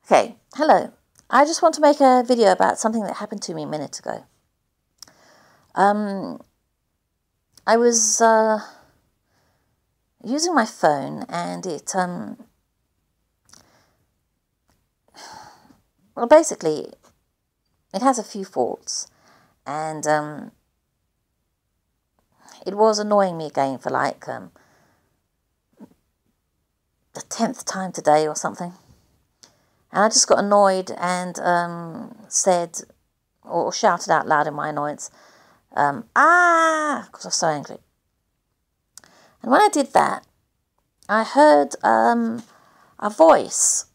Okay, hello. I just want to make a video about something that happened to me a minute ago. I was using my phone and it, well, basically, it has a few faults, and it was annoying me again for like the 10th time today or something. And I just got annoyed and said, or shouted out loud in my annoyance, because I was so angry. And when I did that, I heard a voice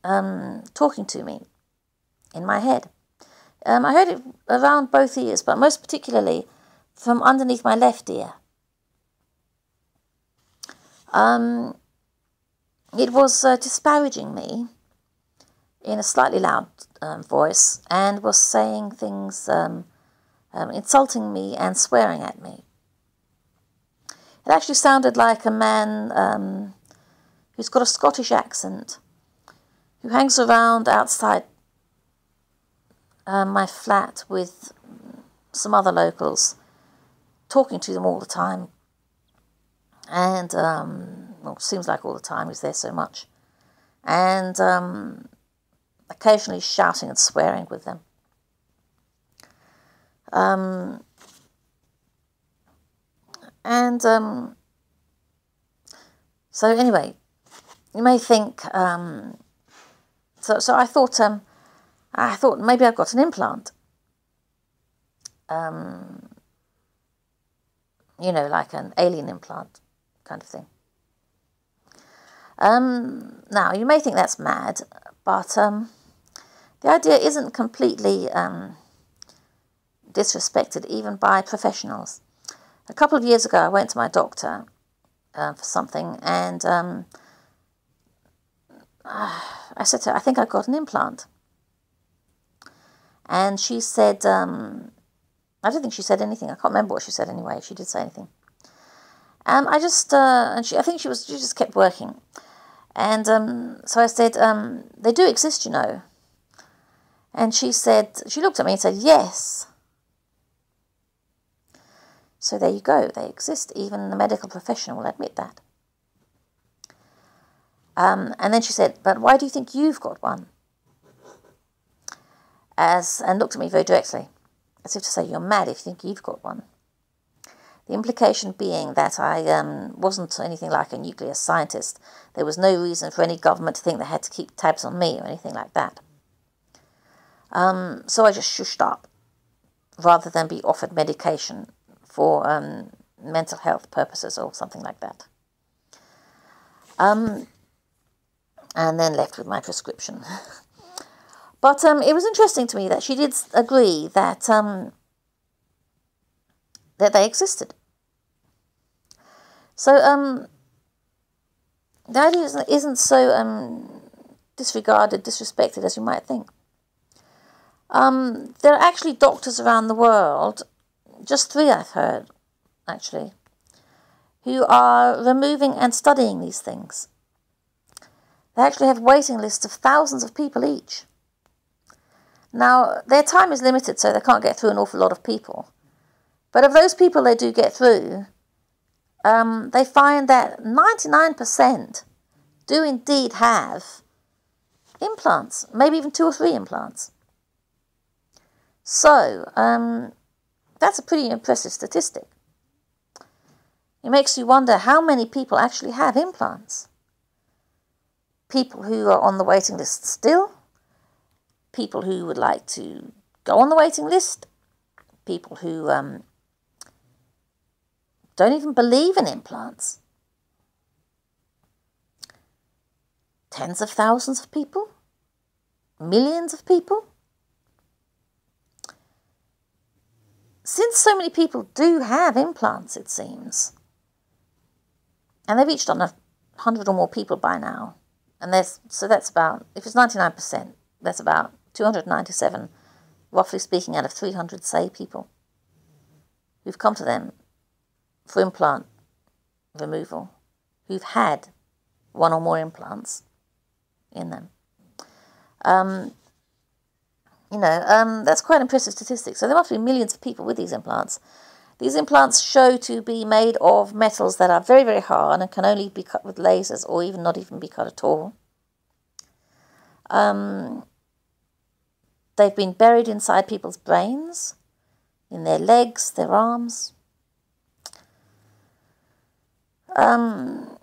talking to me in my head. I heard it around both ears, but most particularly from underneath my left ear. It was disparaging me in a slightly loud voice, and was saying things, insulting me and swearing at me. It actually sounded like a man who's got a Scottish accent, who hangs around outside my flat with some other locals, talking to them all the time. And, well, it seems like all the time, he's there so much. And occasionally shouting and swearing with them. So anyway, you may think, so I thought maybe I've got an implant. You know, like an alien implant kind of thing. Now, you may think that's mad, but the idea isn't completely disrespected, even by professionals. A couple of years ago, I went to my doctor for something, and I said to her, I think I've got an implant. And she said, I don't think she said anything. I can't remember what she said anyway. She did say anything. I think she just kept working. And so I said, they do exist, you know. And she said, she looked at me and said, yes. So there you go, they exist. Even the medical profession will admit that. And then she said, but why do you think you've got one? And looked at me very directly, as if to say, you're mad if you think you've got one. The implication being that I wasn't anything like a nuclear scientist. There was no reason for any government to think they had to keep tabs on me or anything like that. So I just shushed up, rather than be offered medication for mental health purposes or something like that. And then left with my prescription. But it was interesting to me that she did agree that that they existed. So the idea isn't so disregarded, disrespected as you might think. There are actually doctors around the world, just 3 I've heard, actually, who are removing and studying these things. They actually have waiting lists of thousands of people each. Now, their time is limited, so they can't get through an awful lot of people. But of those people they do get through, they find that 99% do indeed have implants, maybe even 2 or 3 implants. So, that's a pretty impressive statistic. It makes you wonder how many people actually have implants. People who are on the waiting list still, people who would like to go on the waiting list, people who don't even believe in implants. Tens of thousands of people? Millions of people? Since so many people do have implants, it seems, and they've reached on 100 or more people by now, and so that's about, if it's 99%, that's about 297, roughly speaking, out of 300, say, people who've come to them for implant removal, who've had 1 or more implants in them. That's quite an impressive statistic. So there must be millions of people with these implants. These implants show to be made of metals that are very, very hard and can only be cut with lasers or even not even be cut at all. They've been buried inside people's brains, in their legs, their arms. They're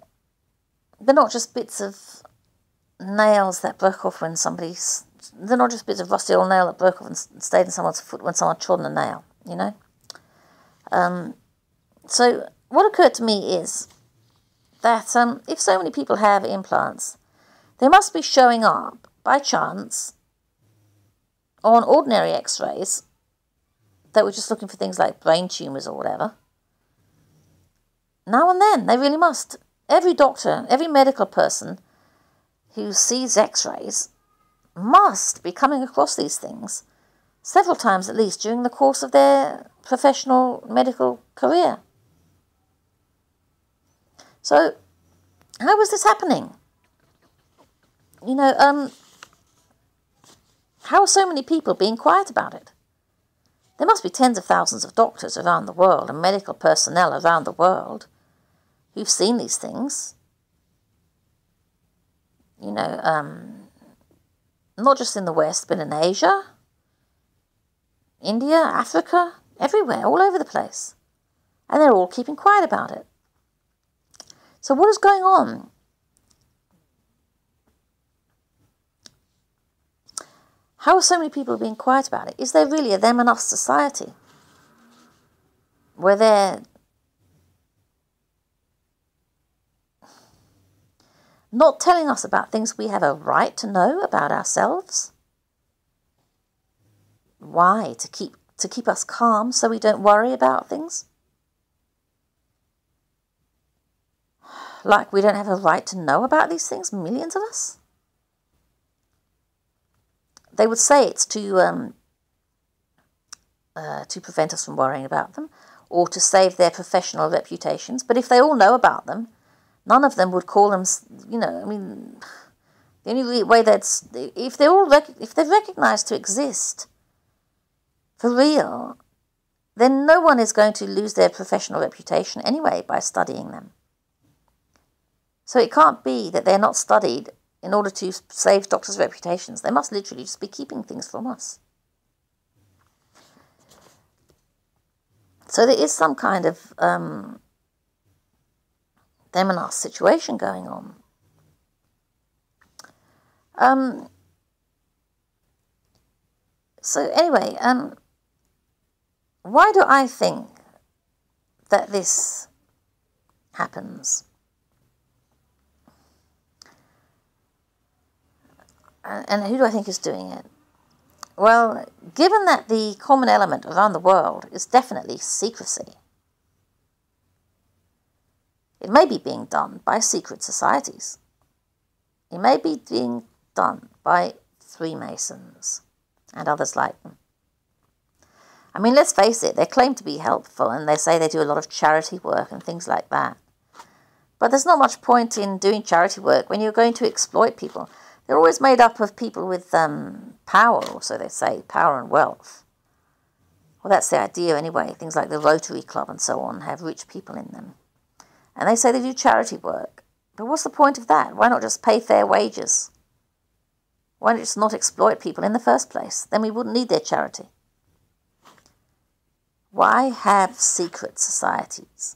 not just bits of nails that broke off when somebody's... They're not just bits of rusty old nail that broke off and stayed in someone's foot when someone trod on a nail, you know? So what occurred to me is that if so many people have implants, they must be showing up by chance on ordinary x-rays that were just looking for things like brain tumours or whatever. Now and then, they really must. Every doctor, every medical person who sees x-rays must be coming across these things several times at least during the course of their professional medical career. So, how is this happening? How are so many people being quiet about it? There must be tens of thousands of doctors around the world and medical personnel around the world who've seen these things. Not just in the West, but in Asia, India, Africa, everywhere, all over the place. And they're all keeping quiet about it. So what is going on? How are so many people being quiet about it? Is there really a them and us society where they're not telling us about things we have a right to know about ourselves? Why? To keep us calm so we don't worry about things? Like we don't have a right to know about these things, millions of us? They would say it's to prevent us from worrying about them or to save their professional reputations. But if they all know about them, none of them would call them, the only way that's, if they're recognized to exist for real, then no one is going to lose their professional reputation anyway by studying them. So it can't be that they're not studied in order to save doctors' reputations. They must literally just be keeping things from us. So there is some kind of them and us situation going on. So anyway, why do I think that this happens? And who do I think is doing it? Well, given that the common element around the world is definitely secrecy, it may be being done by secret societies. It may be being done by Freemasons and others like them. I mean, let's face it, they claim to be helpful and they say they do a lot of charity work and things like that. But there's not much point in doing charity work when you're going to exploit people. They're always made up of people with power, or so they say, power and wealth. Well, that's the idea anyway. Things like the Rotary Club and so on have rich people in them. And they say they do charity work. But what's the point of that? Why not just pay fair wages? Why not just not exploit people in the first place? Then we wouldn't need their charity. Why have secret societies?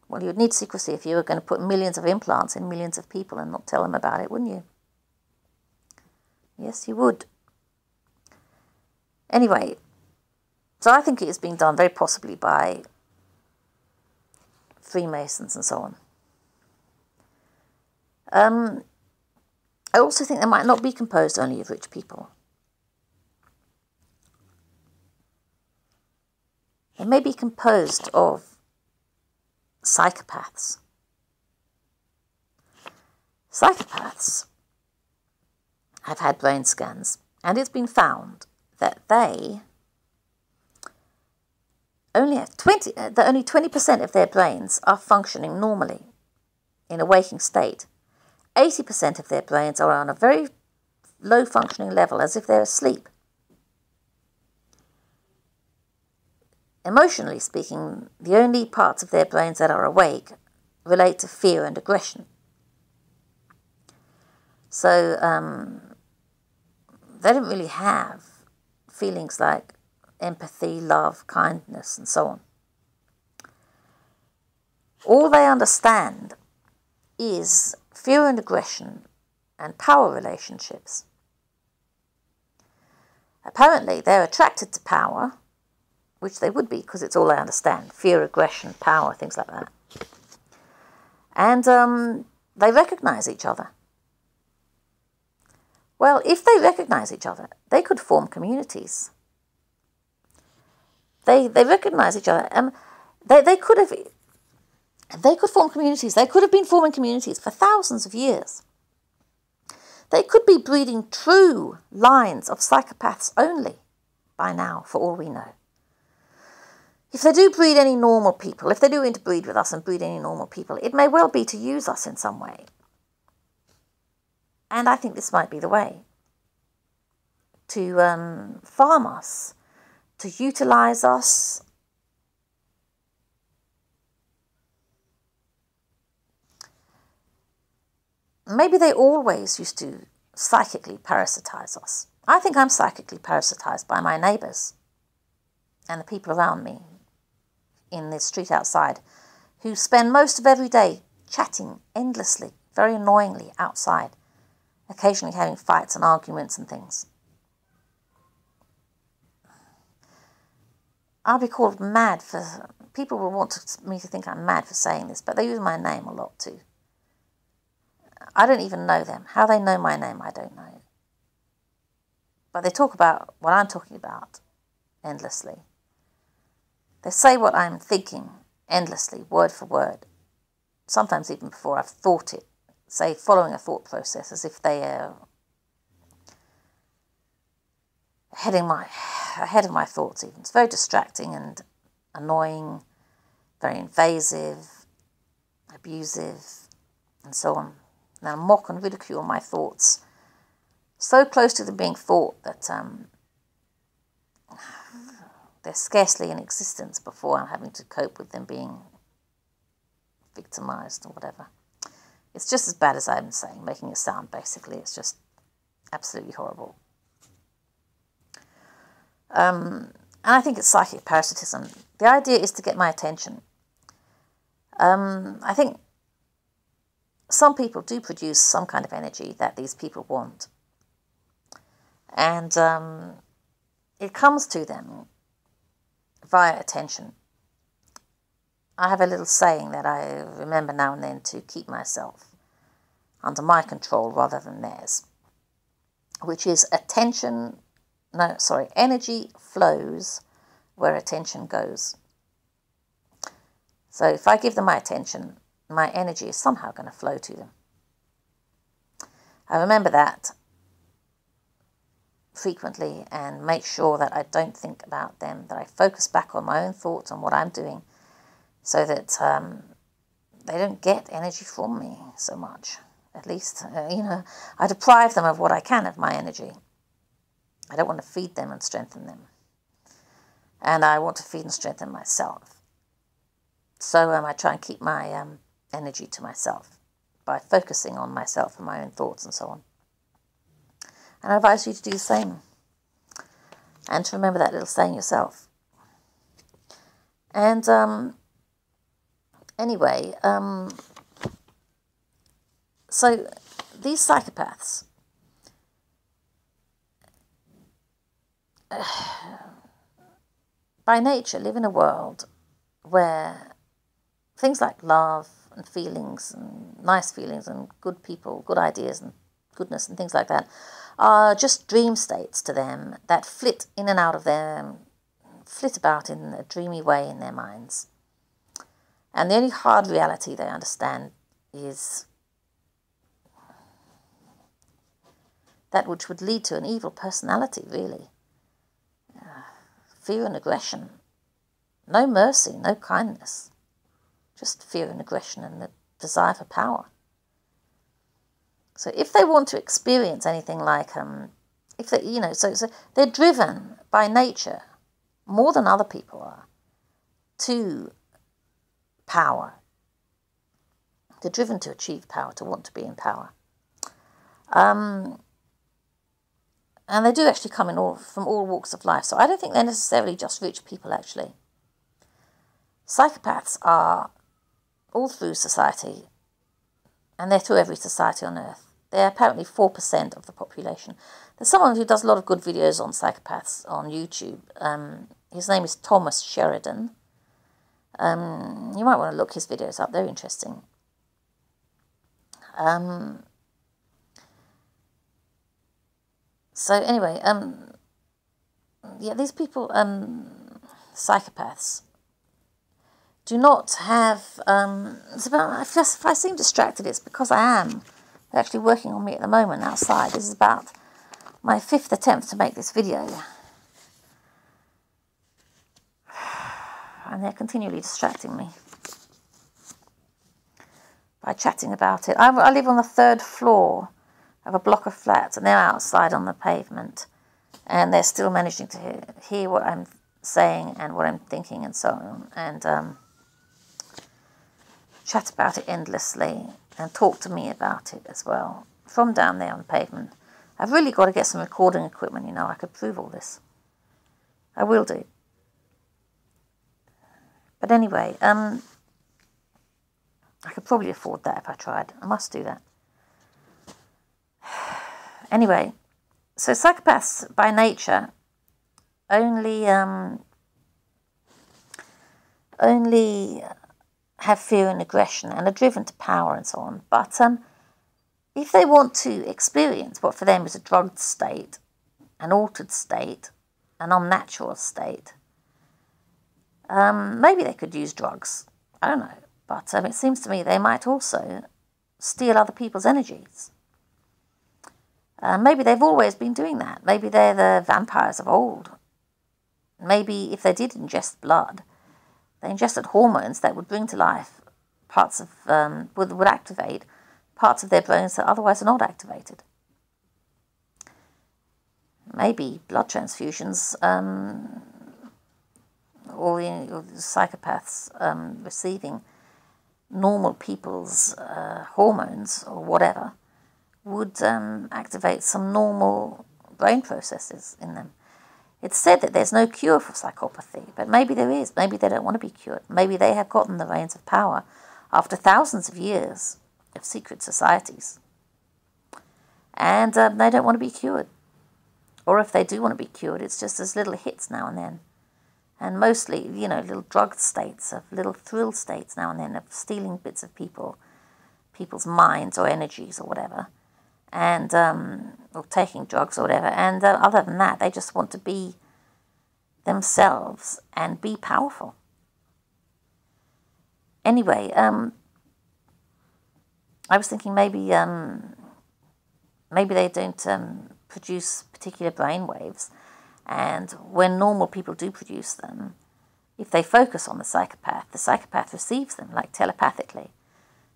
Well, you'd need secrecy if you were going to put millions of implants in millions of people and not tell them about it, wouldn't you? Yes, you would. Anyway, so I think it is being done very possibly by Freemasons and so on. I also think they might not be composed only of rich people. They may be composed of psychopaths. Psychopaths have had brain scans, and it's been found that they only have 20% of their brains are functioning normally in a waking state. 80% of their brains are on a very low functioning level, as if they're asleep. Emotionally speaking, the only parts of their brains that are awake relate to fear and aggression. So they don't really have feelings like empathy, love, kindness, and so on. All they understand is fear and aggression and power relationships. Apparently, they're attracted to power, which they would be because it's all they understand. Fear, aggression, power, things like that. And they recognize each other. Well, if they recognize each other, they could form communities. They recognize each other. They could form communities. They could have been forming communities for thousands of years. They could be breeding true lines of psychopaths only by now, for all we know. If they do breed any normal people, if they do interbreed with us and breed any normal people, it may well be to use us in some way. And I think this might be the way. To farm us, to utilize us. Maybe they always used to psychically parasitize us. I think I'm psychically parasitized by my neighbours and the people around me in the street outside, who spend most of every day chatting endlessly, very annoyingly outside, occasionally having fights and arguments and things. I'll be called mad for... People will want me to think I'm mad for saying this, but they use my name a lot too. I don't even know them. How they know my name, I don't know. But they talk about what I'm talking about endlessly. They say what I'm thinking endlessly, word for word. Sometimes even before I've thought it. Say, following a thought process, as if they are ahead of my thoughts even. It's very distracting and annoying, very invasive, abusive, and so on. Now mock and ridicule my thoughts, so close to them being thought that they're scarcely in existence before I'm having to cope with them being victimized or whatever. It's just as bad as I'm saying, making it sound, basically. It's just absolutely horrible. And I think it's psychic parasitism. The idea is to get my attention. I think some people do produce some kind of energy that these people want. And it comes to them via attention. I have a little saying that I remember now and then to keep myself under my control rather than theirs, which is energy flows where attention goes. So if I give them my attention, my energy is somehow going to flow to them. I remember that frequently and make sure that I don't think about them, that I focus back on my own thoughts and what I'm doing, so that they don't get energy from me so much. At least, I deprive them of what I can of my energy. I don't want to feed them and strengthen them. And I want to feed and strengthen myself. So I try and keep my energy to myself by focusing on myself and my own thoughts and so on. And I advise you to do the same. And to remember that little saying yourself. And anyway, so these psychopaths, by nature, live in a world where things like love and feelings and nice feelings and good people, good ideas and goodness and things like that are just dream states to them that flit in and out of them, flit about in a dreamy way in their minds. And the only hard reality they understand is that which would lead to an evil personality, really. Fear and aggression. No mercy, no kindness. Just fear and aggression and the desire for power. So if they want to experience anything like, if they, you know, so they're driven by nature more than other people are to power. They're driven to achieve power, to want to be in power. And they do actually come from all walks of life. So I don't think they're necessarily just rich people, actually. Psychopaths are all through society, and they're through every society on earth. They're apparently 4% of the population. There's someone who does a lot of good videos on psychopaths on YouTube. His name is Thomas Sheridan. You might want to look his videos up. They're interesting. So anyway, yeah, these people, psychopaths, do not have, it's about, if I seem distracted, it's because I am. They're actually working on me at the moment outside. This is about my 5th attempt to make this video. And they're continually distracting me by chatting about it. I live on the 3rd floor of a block of flats, and they're outside on the pavement, and they're still managing to hear what I'm saying and what I'm thinking and so on, and chat about it endlessly and talk to me about it as well from down there on the pavement. I've really got to get some recording equipment, you know. I could prove all this. I will do. But anyway, I could probably afford that if I tried. I must do that. Anyway, so psychopaths by nature only have fear and aggression and are driven to power and so on. But if they want to experience what for them is a drugged state, an altered state, an unnatural state, maybe they could use drugs. I don't know. But it seems to me they might also steal other people's energies. Maybe they've always been doing that. Maybe they're the vampires of old. Maybe if they did ingest blood, they ingested hormones that would bring to life parts of, would activate parts of their brains that otherwise are not activated. Maybe blood transfusions, or psychopaths receiving normal people's hormones or whatever would activate some normal brain processes in them. It's said that there's no cure for psychopathy, but maybe there is. Maybe they don't want to be cured. Maybe they have gotten the reins of power after thousands of years of secret societies, and they don't want to be cured. Or if they do want to be cured, it's just as little hits now and then. And mostly, you know, little drug states, of little thrill states now and then, of stealing bits of people's minds or energies or whatever, and or taking drugs or whatever. And other than that, they just want to be themselves and be powerful. Anyway, I was thinking maybe they don't produce particular brain waves. And when normal people do produce them, if they focus on the psychopath receives them, like telepathically.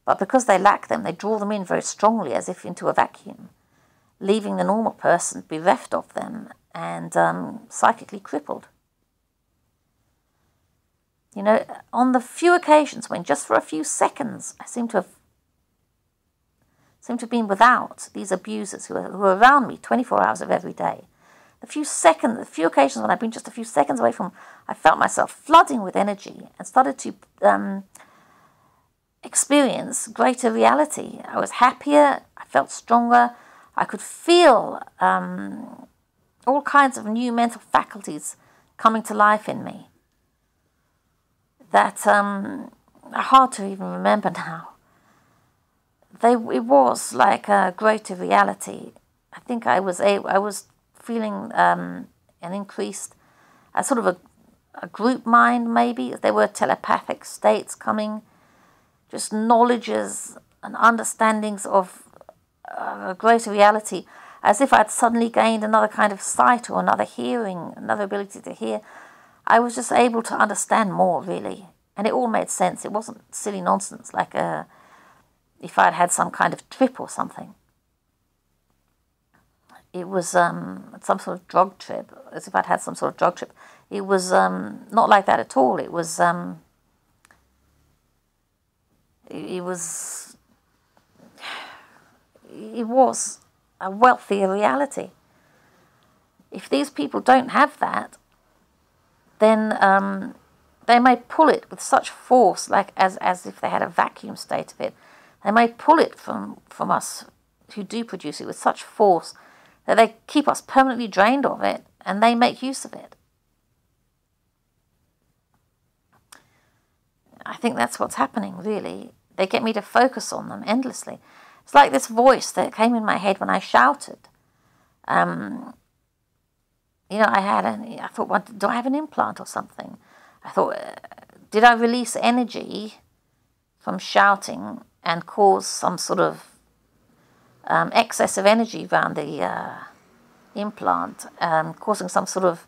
But because they lack them, they draw them in very strongly, as if into a vacuum, leaving the normal person bereft of them and psychically crippled. You know, on the few occasions when just for a few seconds I seem to have been without these abusers who are around me 24 hours of every day, the few occasions when I've been just a few seconds away from, I felt myself flooding with energy and started to experience greater reality. I was happier, I felt stronger, I could feel all kinds of new mental faculties coming to life in me that are hard to even remember now. It was like a greater reality. I think I was feeling an increased, a sort of a group mind maybe. There were telepathic states coming, just knowledges and understandings of a greater reality, as if I'd suddenly gained another kind of sight or another hearing, another ability to hear. I was just able to understand more, really. And it all made sense. It wasn't silly nonsense, like if I'd had some kind of trip or something. it was some sort of drug trip, as if I'd had some sort of drug trip. It was not like that at all. It was a wealthier reality. If these people don't have that, then they may pull it with such force, like as if they had a vacuum state of it. They may pull it from us who do produce it with such force that they keep us permanently drained of it, and they make use of it. I think that's what's happening, really. They get me to focus on them endlessly. It's like this voice that came in my head when I shouted. I thought, well, do I have an implant or something? I thought, did I release energy from shouting and cause some sort of excess of energy around the implant, causing some sort of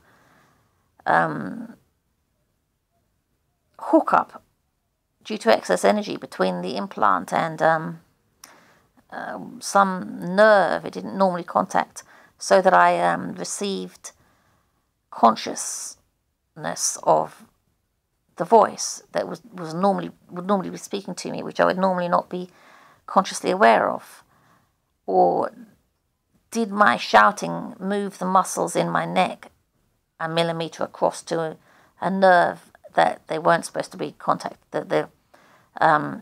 hookup due to excess energy between the implant and some nerve it didn't normally contact, so that I received consciousness of the voice that would normally be speaking to me, which I would normally not be consciously aware of? Or did my shouting move the muscles in my neck a millimeter across to a nerve that they weren't supposed to be that the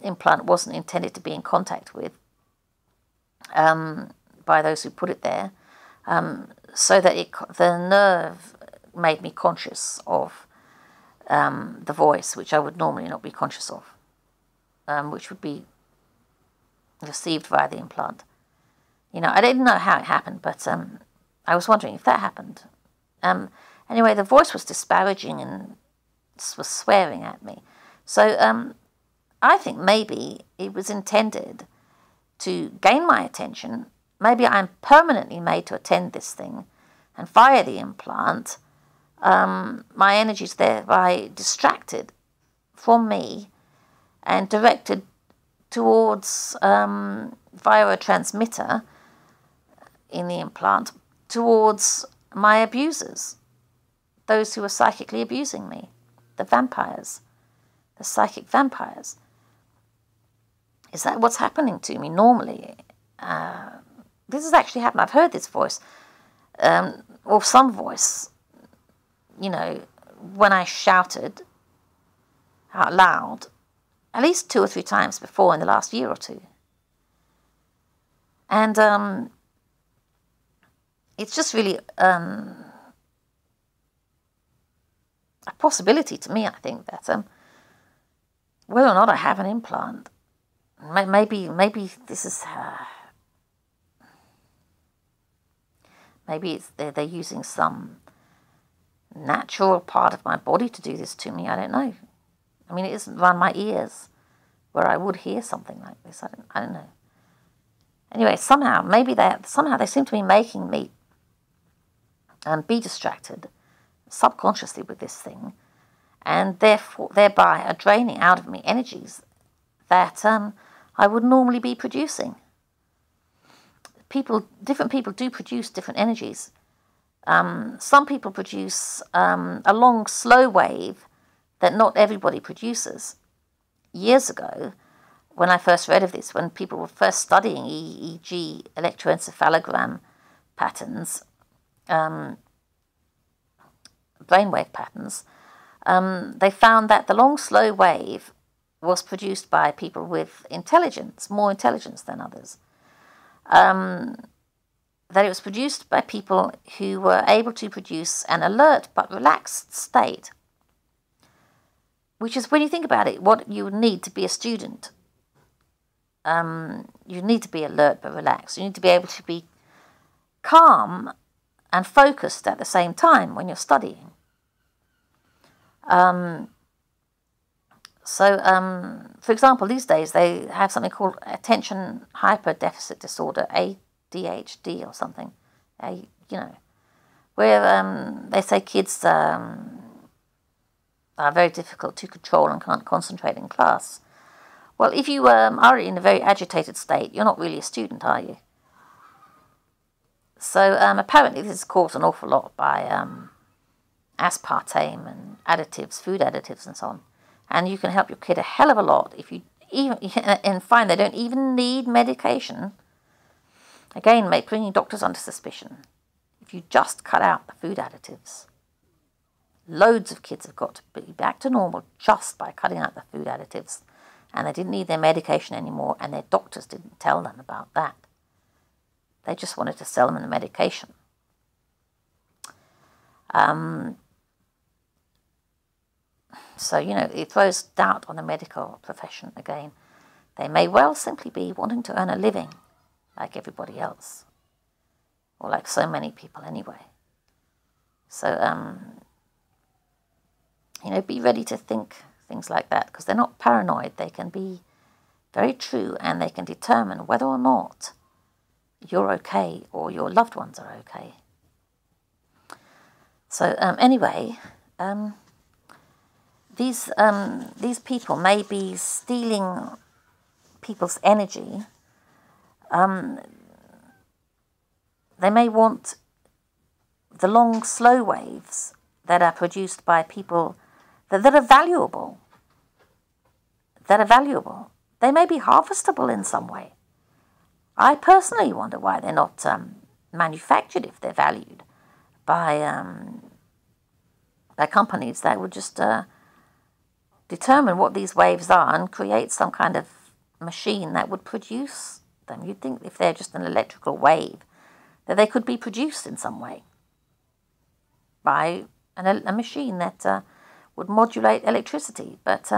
implant wasn't intended to be in contact with by those who put it there, so that the nerve made me conscious of the voice, which I would normally not be conscious of, which would be received via the implant. I didn't know how it happened, but I was wondering if that happened. Anyway, the voice was disparaging and was swearing at me. So I think maybe it was intended to gain my attention. Maybe I'm permanently made to attend this thing, and via the implant, my energy is thereby distracted from me and directed towards, via a transmitter in the implant, towards my abusers, those who are psychically abusing me, the vampires, the psychic vampires. Is that what's happening to me normally? This has actually happened. I've heard this voice, or some voice, when I shouted out loud, at least 2 or 3 times before in the last year or two. And it's just really a possibility to me, I think, that whether or not I have an implant, maybe this is... maybe they're using some natural part of my body to do this to me. I don't know. I mean, it isn't around my ears where I would hear something like this. I don't know. Anyway, somehow they seem to be making me be distracted subconsciously with this thing, and thereby are draining out of me energies that I would normally be producing. Different people do produce different energies. Some people produce a long, slow wave that not everybody produces. Years ago, when I first read of this, when people were first studying EEG, electroencephalogram patterns, brainwave patterns, they found that the long, slow wave was produced by people with intelligence, more intelligence than others. That it was produced by people who were able to produce an alert but relaxed state, which is, when you think about it, what you would need to be a student. You need to be alert but relaxed. You need to be able to be calm and focused at the same time when you're studying. For example, these days they have something called attention hyperdeficit disorder, ADHD or something, where they say kids are very difficult to control and can't concentrate in class. Well, if you are in a very agitated state, you're not really a student, are you? So apparently this is caused an awful lot by aspartame and additives, food additives and so on. And you can help your kid a hell of a lot if you even, and find they don't even need medication. Again, bringing doctors under suspicion. If you just cut out the food additives. Loads of kids have got to be back to normal just by cutting out the food additives. And they didn't need their medication anymore, and their doctors didn't tell them about that. They just wanted to sell them the medication. So, it throws doubt on the medical profession again. They may well simply be wanting to earn a living like everybody else. Or like so many people anyway. So, be ready to think things like that, because they're not paranoid. They can be very true, and they can determine whether or not you're okay or your loved ones are okay. So anyway, these people may be stealing people's energy. They may want the long, slow waves that are produced by people that are valuable. They may be harvestable in some way. I personally wonder why they're not manufactured if they're valued by companies that would just determine what these waves are and create some kind of machine that would produce them. You'd think if they're just an electrical wave, that they could be produced in some way by a machine that would modulate electricity. But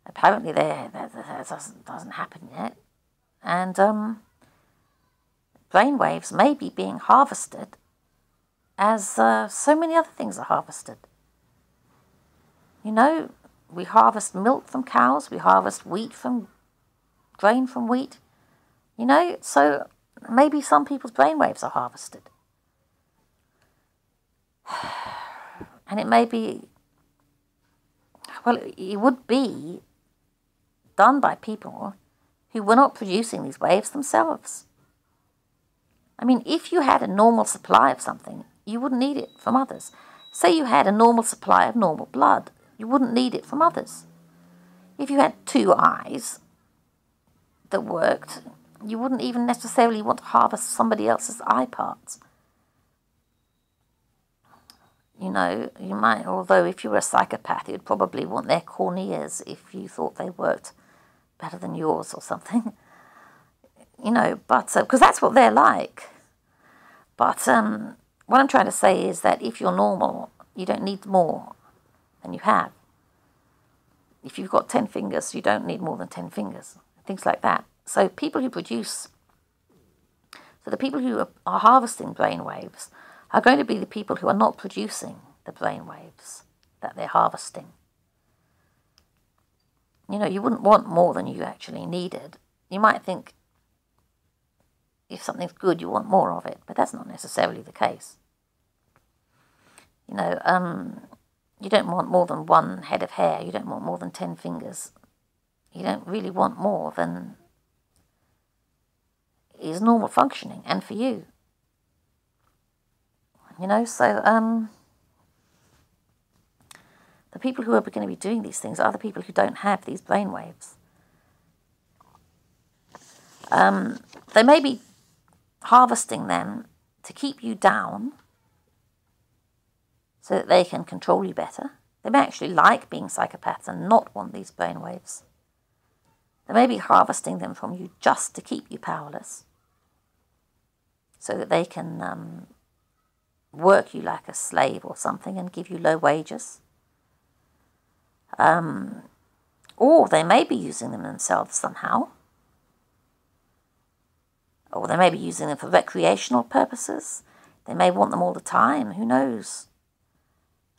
apparently that doesn't happen yet. And brainwaves may be being harvested as so many other things are harvested. We harvest milk from cows, we harvest grain from wheat. So maybe some people's brainwaves are harvested. And it may be, it would be done by people who were not producing these waves themselves. I mean, if you had a normal supply of something, you wouldn't need it from others. Say you had a normal supply of normal blood, you wouldn't need it from others. If you had 2 eyes that worked, you wouldn't even necessarily want to harvest somebody else's eye parts. You might, although if you were a psychopath, you'd probably want their corneas if you thought they worked better than yours or something. But because that's what they're like. But what I'm trying to say is that if you're normal, you don't need more than you have. If you've got 10 fingers, you don't need more than 10 fingers. Things like that. So the people who are harvesting brainwaves are going to be the people who are not producing the brainwaves that they're harvesting. You wouldn't want more than you actually needed. You might think if something's good, you want more of it, but that's not necessarily the case. You don't want more than 1 head of hair. You don't want more than 10 fingers. You don't really want more than is normal functioning and for you. So the people who are going to be doing these things are the people who don't have these brainwaves. They may be harvesting them to keep you down so that they can control you better. They may actually like being psychopaths and not want these brainwaves. They may be harvesting them from you just to keep you powerless so that they can work you like a slave or something and give you low wages. Or they may be using them themselves somehow. Or they may be using them for recreational purposes. They may want them all the time. Who knows?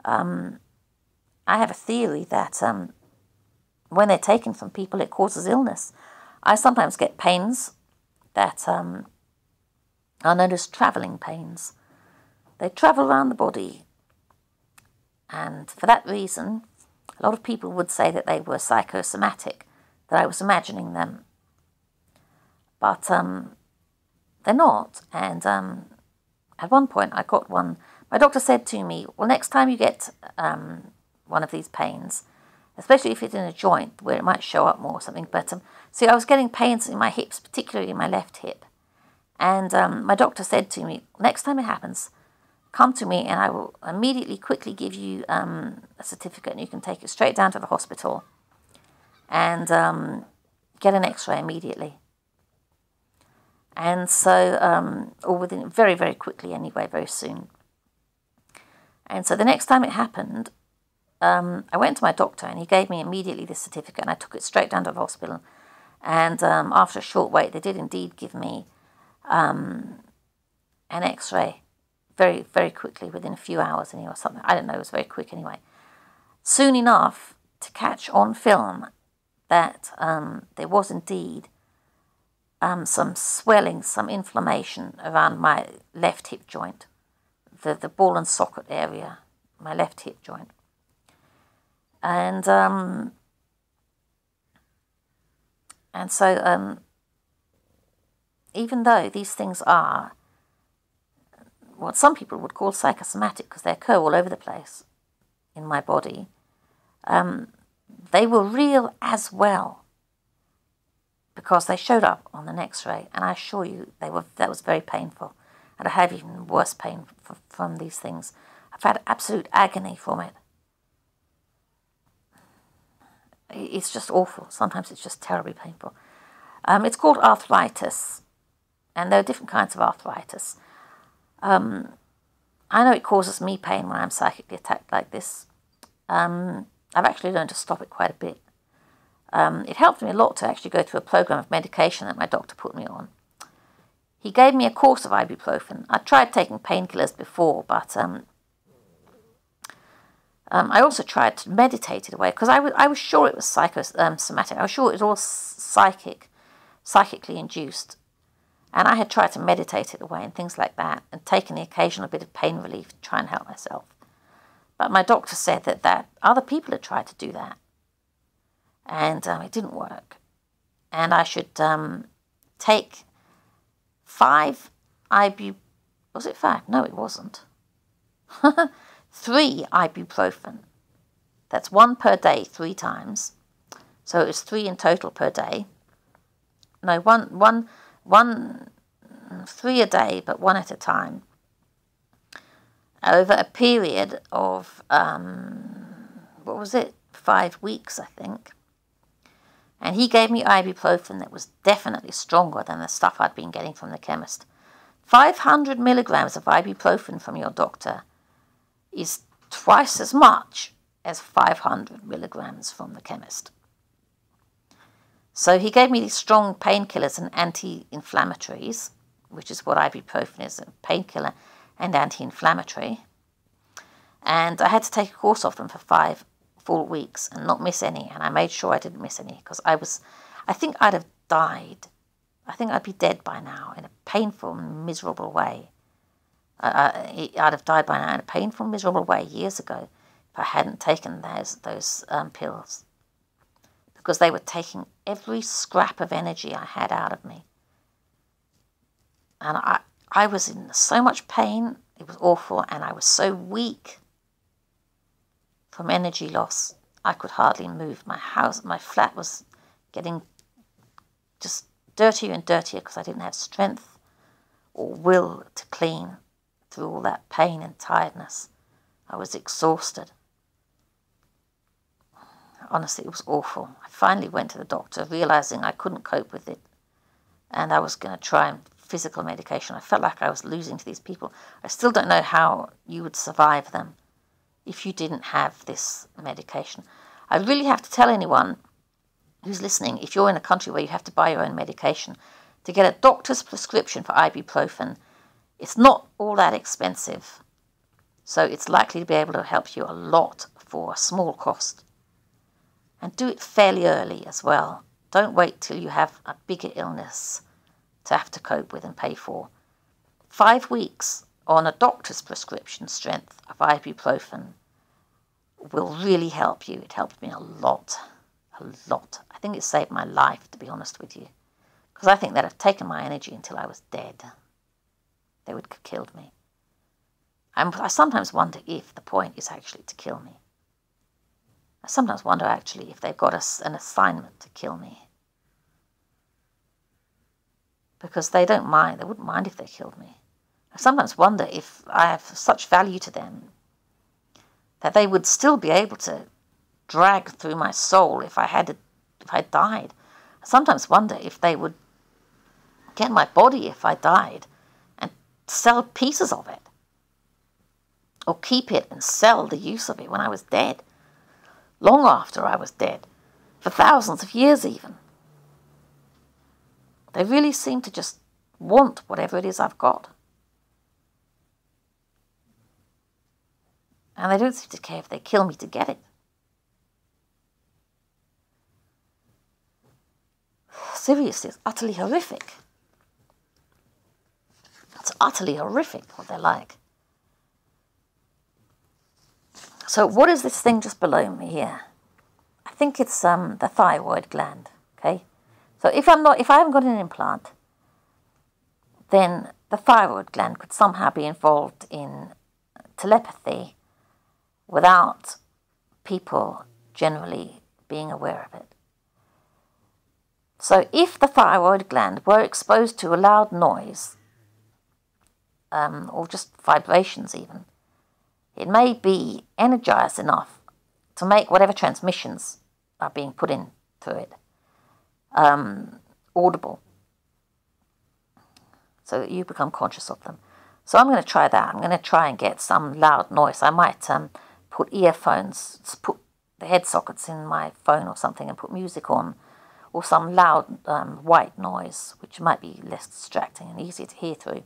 I have a theory that when they're taken from people, it causes illness. I sometimes get pains that are known as travelling pains. They travel around the body. And for that reason, a lot of people would say that they were psychosomatic, that I was imagining them. But they're not. And at one point I got one. My doctor said to me, well, next time you get one of these pains, especially if it's in a joint where it might show up more or something. But see, I was getting pains in my hips, particularly in my left hip. And my doctor said to me, next time it happens, come to me and I will immediately quickly give you a certificate, and you can take it straight down to the hospital and get an x-ray immediately. And so, or within very, very quickly anyway, very soon. And so the next time it happened, I went to my doctor and he gave me immediately this certificate, and I took it straight down to the hospital. And after a short wait, they did indeed give me an x-ray very, very quickly, within a few hours anyway, or something. I don't know, it was very quick anyway. Soon enough to catch on film that there was indeed some swelling, some inflammation around my left hip joint, the ball and socket area, my left hip joint. And so even though these things are what some people would call psychosomatic, because they occur all over the place in my body, they were real as well, because they showed up on an x-ray, and I assure you that was very painful. And I have even worse pain from these things. I've had absolute agony from it. It's just awful. Sometimes it's just terribly painful. It's called arthritis, and there are different kinds of arthritis. I know it causes me pain when I'm psychically attacked like this. I've actually learned to stop it quite a bit. It helped me a lot to actually go through a program of medication that my doctor put me on. He gave me a course of ibuprofen. I tried taking painkillers before, but I also tried to meditate it away, because I was sure it was psychosomatic. I was sure it was all psychically induced. And I had tried to meditate it away and things like that, and taken the occasional bit of pain relief to try and help myself. But my doctor said that other people had tried to do that, and it didn't work. And I should take 5 was it 5? No, it wasn't. 3 ibuprofen. That's 1 per day, 3 times. So it was 3 in total per day. No, 3 a day, but 1 at a time, over a period of 5 weeks, I think. And he gave me ibuprofen that was definitely stronger than the stuff I'd been getting from the chemist. 500 milligrams of ibuprofen from your doctor is twice as much as 500 milligrams from the chemist. So he gave me these strong painkillers and anti-inflammatories, which is what ibuprofen is, a painkiller and anti-inflammatory. And I had to take a course of them for 5 full weeks and not miss any. And I made sure I didn't miss any, because I think I'd have died. I think I'd be dead by now in a painful, miserable way. I'd have died by now in a painful, miserable way years ago if I hadn't taken those pills, because they were taking every scrap of energy I had out of me. And I was in so much pain, it was awful, and I was so weak from energy loss, I could hardly move. My flat was getting just dirtier and dirtier, because I didn't have strength or will to clean through all that pain and tiredness. I was exhausted. Honestly, it was awful. I finally went to the doctor, realizing I couldn't cope with it, and I was going to try physical medication. I felt like I was losing to these people. I still don't know how you would survive them if you didn't have this medication. I really have to tell anyone who's listening, if you're in a country where you have to buy your own medication, to get a doctor's prescription for ibuprofen. It's not all that expensive, so it's likely to be able to help you a lot for a small cost. And do it fairly early as well. Don't wait till you have a bigger illness to have to cope with and pay for. 5 weeks on a doctor's prescription strength of ibuprofen will really help you. It helped me a lot. I think it saved my life, to be honest with you. Because I think they'd have taken my energy until I was dead. They would have killed me. I sometimes wonder if the point is actually to kill me. I sometimes wonder actually if they've got an assignment to kill me. Because they don't mind. They wouldn't mind if they killed me. I sometimes wonder if I have such value to them that they would still be able to drag through my soul if I died. I sometimes wonder if they would get my body if I died and sell pieces of it, or keep it and sell the use of it when I was dead, long after I was dead, for thousands of years even. They really seem to just want whatever it is I've got. And they don't seem to care if they kill me to get it. Seriously, it's utterly horrific. It's utterly horrific what they're like. So what is this thing just below me here? I think it's the thyroid gland, okay? So if I haven't got an implant, then the thyroid gland could somehow be involved in telepathy without people generally being aware of it. So if the thyroid gland were exposed to a loud noise, or just vibrations even, it may be energized enough to make whatever transmissions are being put in through it audible, so that you become conscious of them. So I'm going to try that. I'm going to try and get some loud noise. I might put earphones, put the head sockets in my phone or something and put music on, or some loud white noise, which might be less distracting and easier to hear through.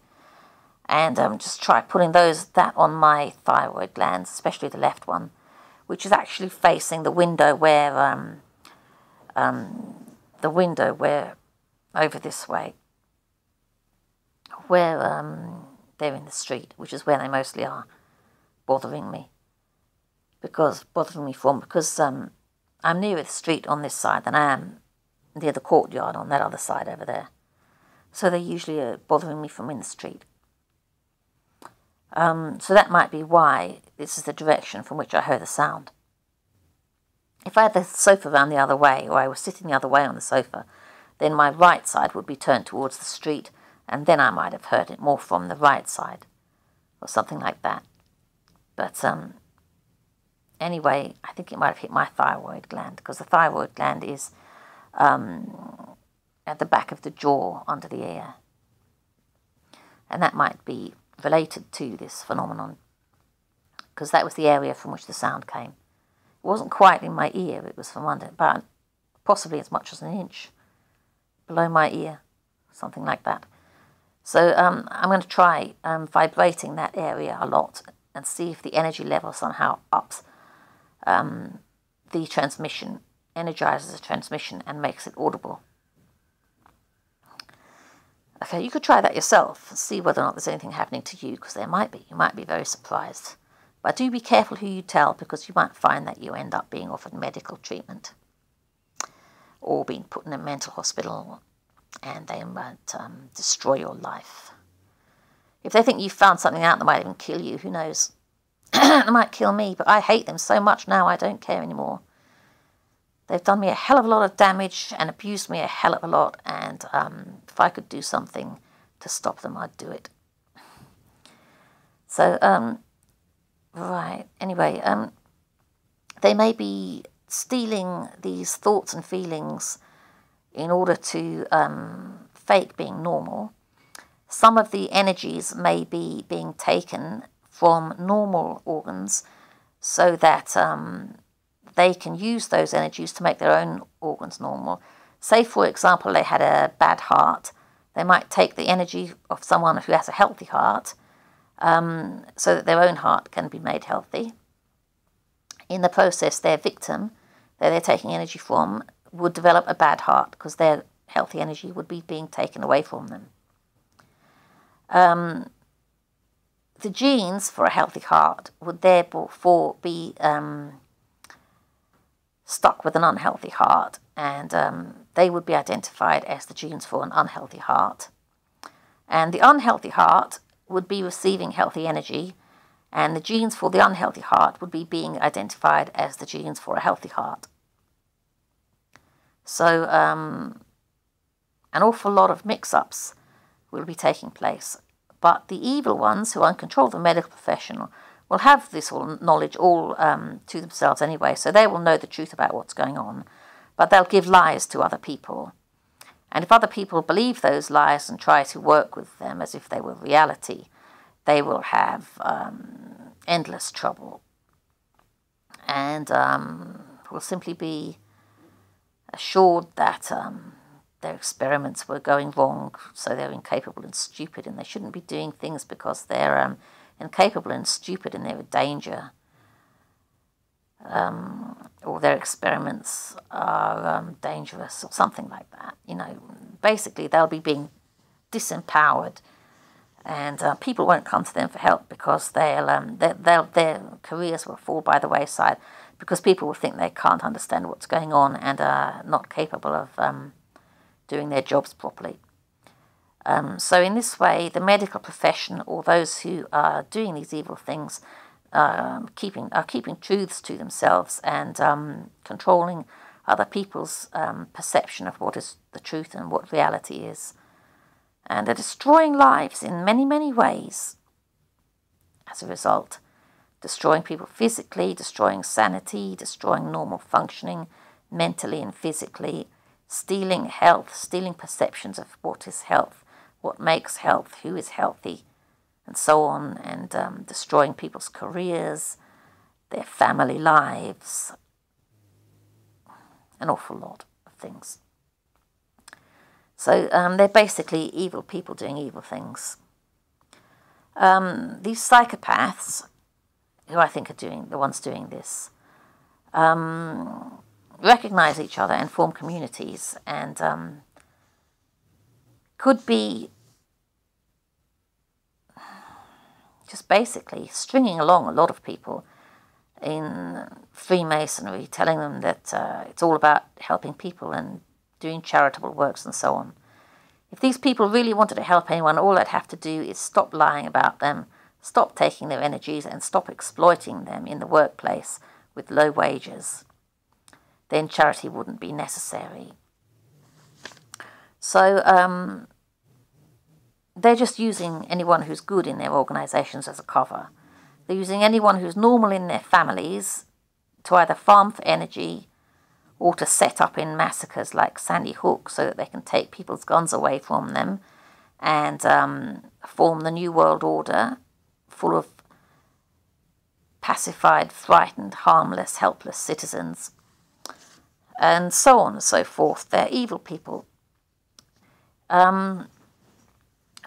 And just try putting that on my thyroid glands, especially the left one, which is actually facing the window where over this way, where they're in the street, which is where they mostly are bothering me. Because I'm nearer the street on this side than I am near the courtyard on that other side over there. So they usually are bothering me from in the street. So that might be why this is the direction from which I heard the sound. If I had the sofa around the other way, or I was sitting the other way on the sofa, then my right side would be turned towards the street, and then I might have heard it more from the right side, or something like that. But anyway, I think it might have hit my thyroid gland, because the thyroid gland is at the back of the jaw under the ear. And that might be related to this phenomenon, because that was the area from which the sound came. It wasn't quite in my ear, it was from under, about possibly as much as an inch below my ear, something like that. So I'm going to try vibrating that area a lot and see if the energy level somehow ups the transmission, energizes the transmission and makes it audible. Okay, you could try that yourself and see whether or not there's anything happening to you, because there might be. You might be very surprised. But do be careful who you tell, because you might find that you end up being offered medical treatment or being put in a mental hospital, and they might destroy your life. If they think you've found something out that might even kill you, who knows? They might kill me, but I hate them so much now I don't care anymore. They've done me a hell of a lot of damage and abused me a hell of a lot, and if I could do something to stop them, I'd do it. So, right, anyway, they may be stealing these thoughts and feelings in order to fake being normal. Some of the energies may be being taken from normal organs so that they can use those energies to make their own organs normal. Say, for example, they had a bad heart. They might take the energy of someone who has a healthy heart so that their own heart can be made healthy. In the process, their victim that they're taking energy from would develop a bad heart, because their healthy energy would be being taken away from them. The genes for a healthy heart would therefore be stuck with an unhealthy heart, and they would be identified as the genes for an unhealthy heart. And the unhealthy heart would be receiving healthy energy, and the genes for the unhealthy heart would be being identified as the genes for a healthy heart. So an awful lot of mix-ups will be taking place. But the evil ones who are in control of the medical profession will have this all knowledge all to themselves anyway, so they will know the truth about what's going on, but they'll give lies to other people. And if other people believe those lies and try to work with them as if they were reality, they will have endless trouble, and will simply be assured that their experiments were going wrong, so they're incapable and stupid, and they shouldn't be doing things because they're incapable and stupid and they're a danger, or their experiments are dangerous, or something like that. You know, basically they'll be being disempowered, and people won't come to them for help because their careers will fall by the wayside, because people will think they can't understand what's going on and are not capable of doing their jobs properly. So in this way, the medical profession, or those who are doing these evil things, are keeping truths to themselves and controlling other people's perception of what is the truth and what reality is. And they're destroying lives in many, many ways as a result. Destroying people physically, destroying sanity, destroying normal functioning mentally and physically, stealing health, stealing perceptions of what is health, what makes health, who is healthy, and so on, and destroying people's careers, their family lives, an awful lot of things. So they're basically evil people doing evil things. These psychopaths, who I think are the ones doing this, recognize each other and form communities, and could be just basically stringing along a lot of people in Freemasonry, telling them that it's all about helping people and doing charitable works and so on. If these people really wanted to help anyone, all they'd have to do is stop lying about them, stop taking their energies, and stop exploiting them in the workplace with low wages. Then charity wouldn't be necessary. So they're just using anyone who's good in their organisations as a cover. They're using anyone who's normal in their families to either farm for energy or to set up in massacres like Sandy Hook so that they can take people's guns away from them and form the New World Order full of pacified, frightened, harmless, helpless citizens, and so on and so forth. They're evil people.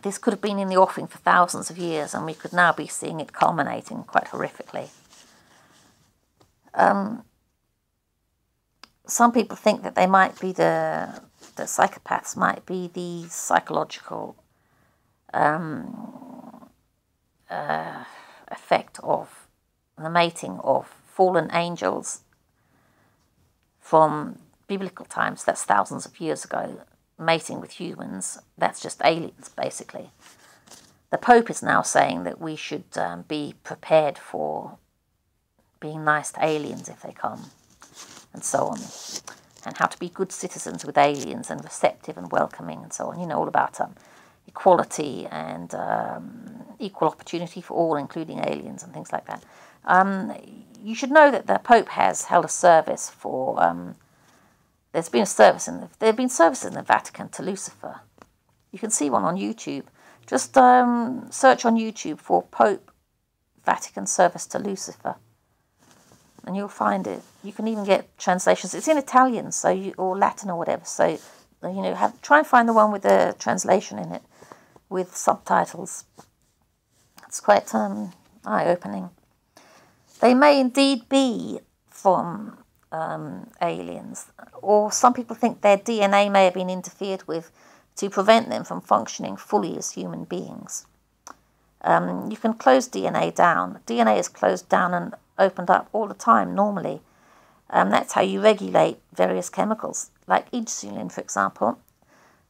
This could have been in the offing for thousands of years, and we could now be seeing it culminating quite horrifically. Some people think that they might be the psychopaths might be the psychological effect of the mating of fallen angels from biblical times. That's thousands of years ago, mating with humans. That's just aliens, basically. The Pope is now saying that we should be prepared for being nice to aliens if they come, and so on, and how to be good citizens with aliens and receptive and welcoming and so on. You know, all about equality and equal opportunity for all, including aliens and things like that. You should know that the Pope has held a service for. There have been services in the Vatican to Lucifer. You can see one on YouTube. Just search on YouTube for Pope Vatican service to Lucifer, and you'll find it. You can even get translations. It's in Italian, or Latin or whatever. So, you know, try and find the one with the translation in it, with subtitles. It's quite eye-opening. They may indeed be from aliens, or some people think their DNA may have been interfered with to prevent them from functioning fully as human beings. You can close DNA down. DNA is closed down and opened up all the time normally. That's how you regulate various chemicals like insulin, for example.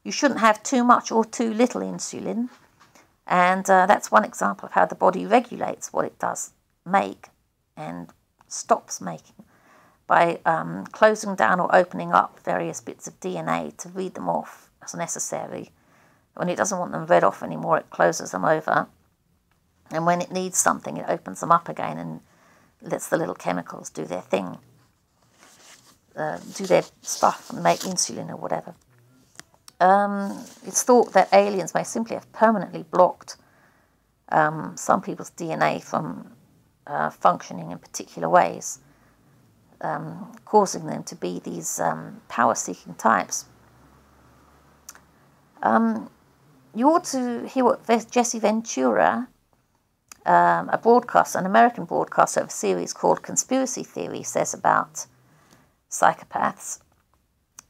You shouldn't have too much or too little insulin. And that's one example of how the body regulates what it does make and stops making by closing down or opening up various bits of DNA to read them off as necessary. When it doesn't want them read off anymore, it closes them over. And when it needs something, it opens them up again and lets the little chemicals do their thing, do their stuff and make insulin or whatever. It's thought that aliens may simply have permanently blocked some people's DNA from functioning in particular ways, causing them to be these power-seeking types. You ought to hear what Jesse Ventura, an American broadcaster of a series called Conspiracy Theory, says about psychopaths.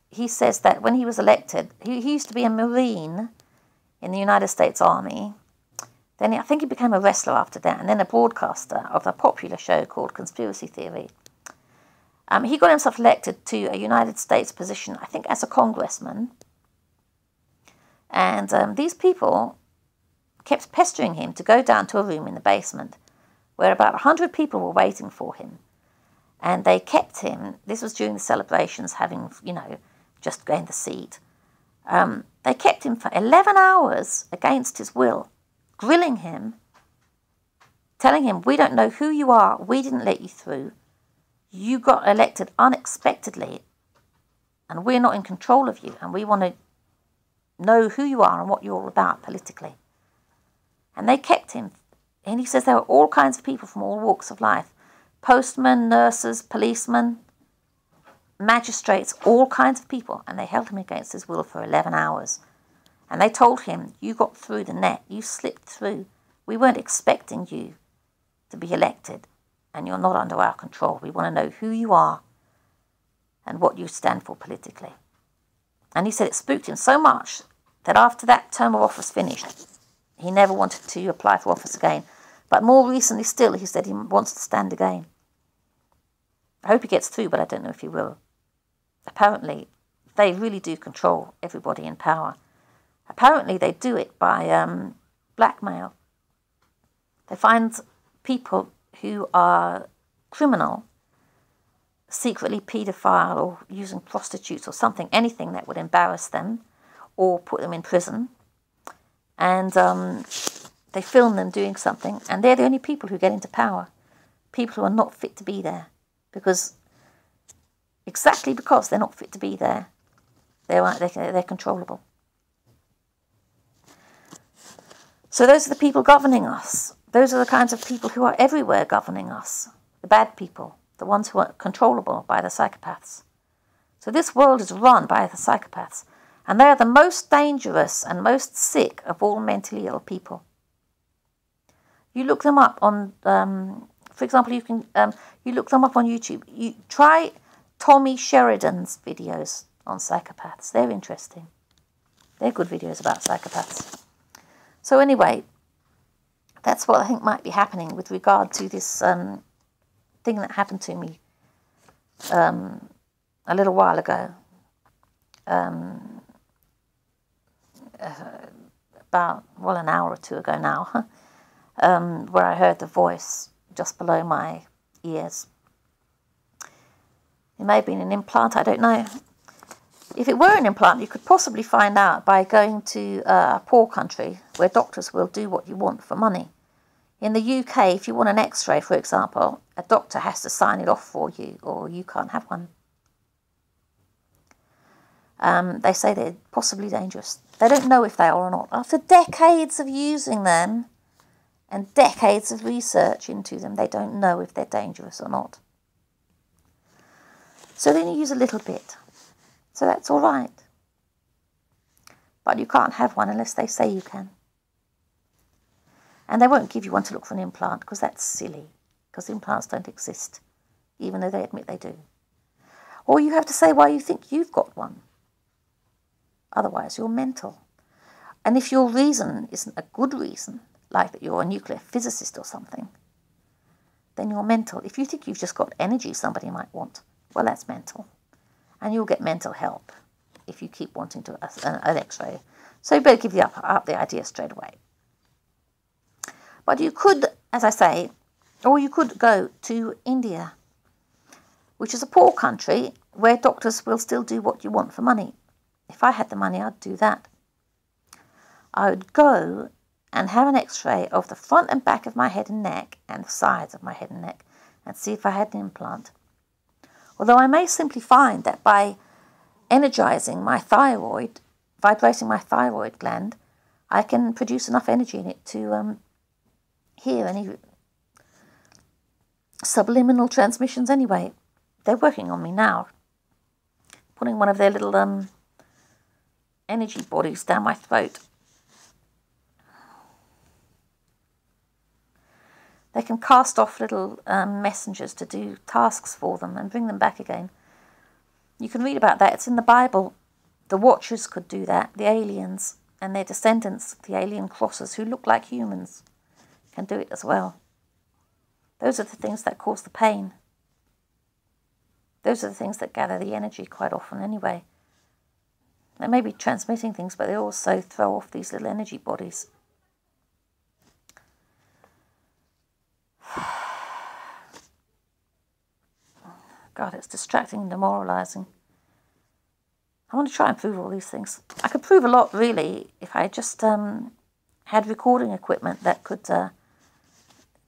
He says that when he was elected, he used to be a Marine in the United States Army. Then I think he became a wrestler after that, and then a broadcaster of a popular show called Conspiracy Theory. He got himself elected to a United States position, I think as a congressman. And these people kept pestering him to go down to a room in the basement where about 100 people were waiting for him. And they kept him, this was during the celebrations, having, just gained the seat. They kept him for 11 hours against his will, grilling him, telling him, we don't know who you are, we didn't let you through, you got elected unexpectedly, and we're not in control of you, and we want to know who you are and what you're all about politically. And they kept him, and he says there were all kinds of people from all walks of life, postmen, nurses, policemen, magistrates, all kinds of people, and they held him against his will for 11 hours. And they told him, you got through the net, you slipped through. We weren't expecting you to be elected, and you're not under our control. We want to know who you are and what you stand for politically. And he said it spooked him so much that after that term of office finished, he never wanted to apply for office again. But more recently still, he said he wants to stand again. I hope he gets through, but I don't know if he will. Apparently, they really do control everybody in power. Apparently, they do it by blackmail. They find people who are criminal, secretly paedophile or using prostitutes or something, anything that would embarrass them or put them in prison. And they film them doing something, and they're the only people who get into power. People who are not fit to be there. Exactly because they're not fit to be there, they're controllable. So those are the people governing us. Those are the kinds of people who are everywhere governing us. The bad people, the ones who are controllable by the psychopaths. So this world is run by the psychopaths. And they are the most dangerous and most sick of all mentally ill people. You look them up on, for example, you look them up on YouTube. You try Tommy Sheridan's videos on psychopaths. They're interesting. They're good videos about psychopaths. So anyway, that's what I think might be happening with regard to this thing that happened to me a little while ago. About, an hour or two ago now, where I heard the voice just below my ears. It may have been an implant, I don't know. If it were an implant, you could possibly find out by going to a poor country where doctors will do what you want for money. In the UK, if you want an X-ray, for example, a doctor has to sign it off for you, or you can't have one. They say they're possibly dangerous. They don't know if they are or not. After decades of using them and decades of research into them, they don't know if they're dangerous or not. So then you use a little bit. So that's all right. But you can't have one unless they say you can. And they won't give you one to look for an implant because that's silly. Because implants don't exist, even though they admit they do. Or you have to say why you think you've got one. Otherwise, you're mental. And if your reason isn't a good reason, like that you're a nuclear physicist or something, then you're mental. If you think you've just got energy somebody might want, well, that's mental. and you'll get mental help if you keep wanting to an X-ray. So you better give up the idea straight away. But you could, as I say, or you could go to India, which is a poor country where doctors will still do what you want for money. If I had the money, I'd do that. I would go and have an X-ray of the front and back of my head and neck and the sides of my head and neck and see if I had an implant. Although I may simply find that by energizing my thyroid, vibrating my thyroid gland, I can produce enough energy in it to hear any subliminal transmissions anyway. They're working on me now, putting one of their little energy bodies down my throat. They can cast off little messengers to do tasks for them and bring them back again. You can read about that. It's in the Bible. The Watchers could do that. The aliens and their descendants, the alien crossers who look like humans, can do it as well. Those are the things that cause the pain. Those are the things that gather the energy quite often anyway. They may be transmitting things, but they also throw off these little energy bodies. God, it's distracting and demoralising. I want to try and prove all these things. I could prove a lot, really, if I just had recording equipment that could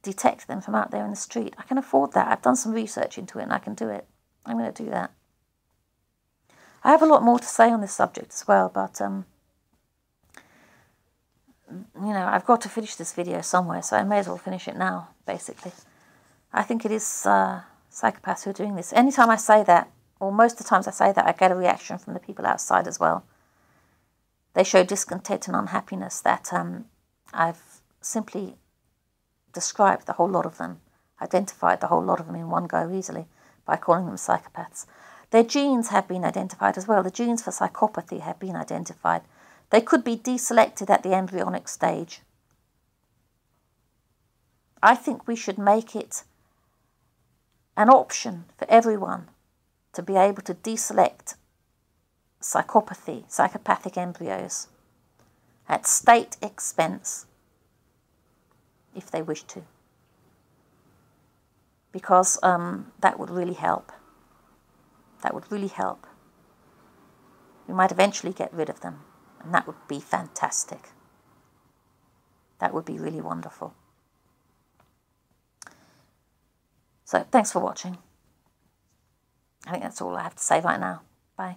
detect them from out there in the street. I can afford that. I've done some research into it and I can do it. I'm going to do that. I have a lot more to say on this subject as well, but, you know, I've got to finish this video somewhere, so I may as well finish it now, basically. I think it is psychopaths who are doing this. Anytime I say that, or most of the times I say that, I get a reaction from the people outside as well. They show discontent and unhappiness that I've simply described the whole lot of them, identified the whole lot of them in one go easily by calling them psychopaths. Their genes have been identified as well. The genes for psychopathy have been identified. They could be deselected at the embryonic stage. I think we should make it an option for everyone to be able to deselect psychopathic embryos at state expense if they wish to. Because that would really help. That would really help. We might eventually get rid of them, and that would be fantastic. That would be really wonderful. So, thanks for watching. I think that's all I have to say right now. Bye.